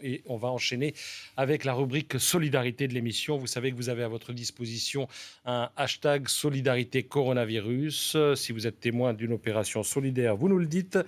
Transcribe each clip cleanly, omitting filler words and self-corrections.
Et on va enchaîner avec la rubrique solidarité de l'émission. Vous savez que vous avez à votre disposition un hashtag solidarité coronavirus. Si vous êtes témoin d'une opération solidaire, vous nous le dites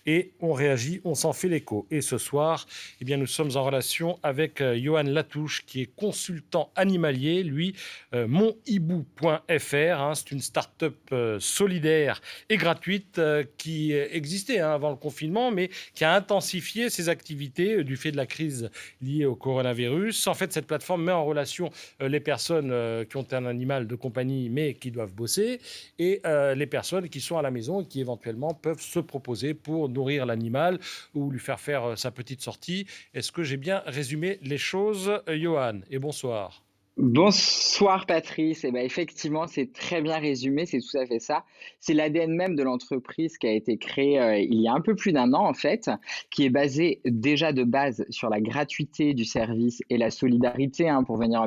et on réagit, on s'en fait l'écho. Et ce soir, nous sommes en relation avec Johan Latouche qui est consultant animalier, lui, monhibou.fr. C'est une start-up solidaire et gratuite qui existait avant le confinement, mais qui a intensifié ses activités du fait de la crise liée au coronavirus. En fait, cette plateforme met en relation les personnes qui ont un animal de compagnie mais qui doivent bosser et les personnes qui sont à la maison et qui éventuellement peuvent se proposer pour nourrir l'animal ou lui faire sa petite sortie. Est-ce que j'ai bien résumé les choses, Johan? Et bonsoir. Bonsoir Patrice. Effectivement, c'est très bien résumé, c'est tout à fait ça. C'est l'ADN même de l'entreprise qui a été créée il y a un peu plus d'un an en fait, qui est basé déjà de base sur la gratuité du service et la solidarité pour venir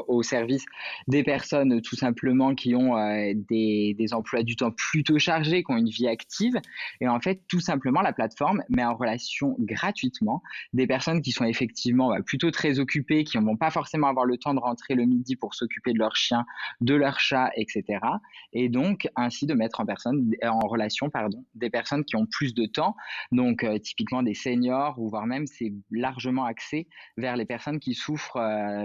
au service des personnes tout simplement qui ont des emplois du temps plutôt chargés, qui ont une vie active. Et en fait, tout simplement, la plateforme met en relation gratuitement des personnes qui sont effectivement plutôt très occupées, qui ne vont pas forcément avoir le temps de rentrer le midi pour s'occuper de leur chien, de leur chat, etc. Et donc, ainsi de mettre en relation des personnes qui ont plus de temps, donc typiquement des seniors, ou voire même c'est largement axé vers les personnes qui souffrent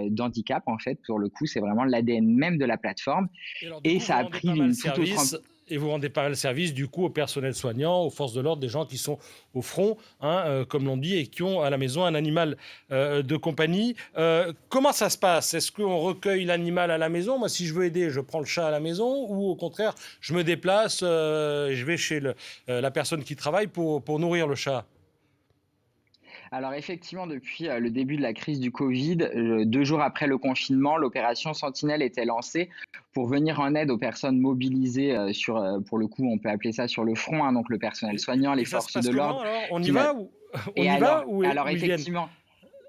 d'handicap. En fait, pour le coup, c'est vraiment l'ADN même de la plateforme. Et alors, du Et coup, vous ça a rendez pris pas mal une toute autre service et vous rendez pas mal service du coup au personnel soignant, aux forces de l'ordre, des gens qui sont au front, comme l'on dit, et qui ont à la maison un animal de compagnie. Comment ça se passe? Est-ce qu'on recueille l'animal à la maison? Moi, si je veux aider, je prends le chat à la maison, ou au contraire, je me déplace, je vais chez la personne qui travaille pour nourrir le chat? Alors effectivement, depuis le début de la crise du Covid, 2 jours après le confinement, l'opération Sentinelle était lancée pour venir en aide aux personnes mobilisées pour le coup, on peut appeler ça sur le front, donc le personnel soignant, les Et ça se forces de passe comment l'ordre alors? On y qui n'a va ou on et y va alors ou ils viennent? effectivement,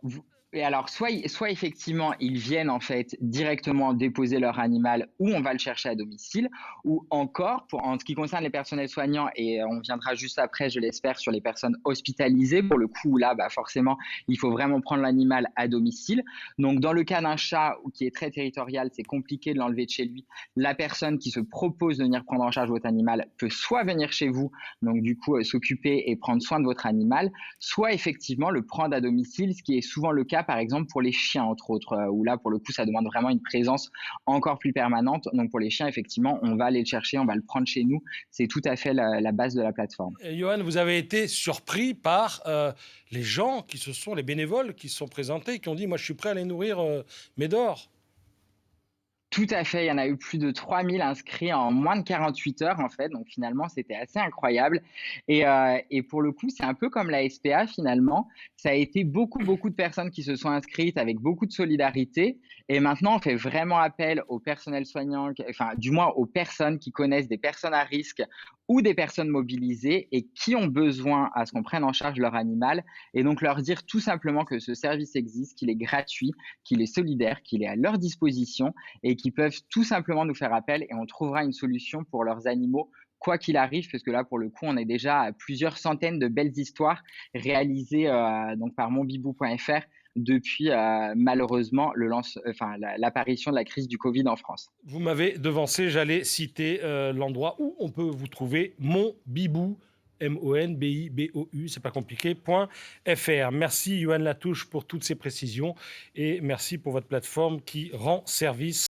vous et alors soit effectivement, ils viennent en fait directement déposer leur animal ou on va le chercher à domicile, ou encore en ce qui concerne les personnels soignants et on viendra juste après, je l'espère, sur les personnes hospitalisées. Pour le coup, là, forcément, il faut vraiment prendre l'animal à domicile. Donc dans le cas d'un chat qui est très territorial, c'est compliqué de l'enlever de chez lui. La personne qui se propose de venir prendre en charge votre animal peut soit venir chez vous, donc du coup s'occuper et prendre soin de votre animal, soit effectivement le prendre à domicile, ce qui est souvent le cas par exemple pour les chiens entre autres, où là pour le coup ça demande vraiment une présence encore plus permanente. Donc pour les chiens effectivement on va aller le chercher, on va le prendre chez nous, c'est tout à fait la base de la plateforme. Johan, vous avez été surpris par les gens qui se sont, les bénévoles qui se sont présentés, qui ont dit, moi je suis prêt à les nourrir Médor. Tout à fait, il y en a eu plus de 3000 inscrits en moins de 48 heures en fait, donc finalement c'était assez incroyable et pour le coup, c'est un peu comme la SPA finalement. Ça a été beaucoup de personnes qui se sont inscrites avec beaucoup de solidarité et maintenant on fait vraiment appel au personnel soignant, enfin du moins aux personnes qui connaissent des personnes à risque ou des personnes mobilisées et qui ont besoin à ce qu'on prenne en charge leur animal et donc leur dire tout simplement que ce service existe, qu'il est gratuit, qu'il est solidaire, qu'il est à leur disposition et qui peuvent tout simplement nous faire appel et on trouvera une solution pour leurs animaux quoi qu'il arrive, parce que là, pour le coup, on est déjà à plusieurs centaines de belles histoires réalisées donc par monbibou.fr depuis malheureusement l'apparition de la crise du Covid en France. Vous m'avez devancé, j'allais citer l'endroit où on peut vous trouver, Monbibou, MONBIBOU, c'est pas compliqué, .fr. Merci Johan Latouche pour toutes ces précisions et merci pour votre plateforme qui rend service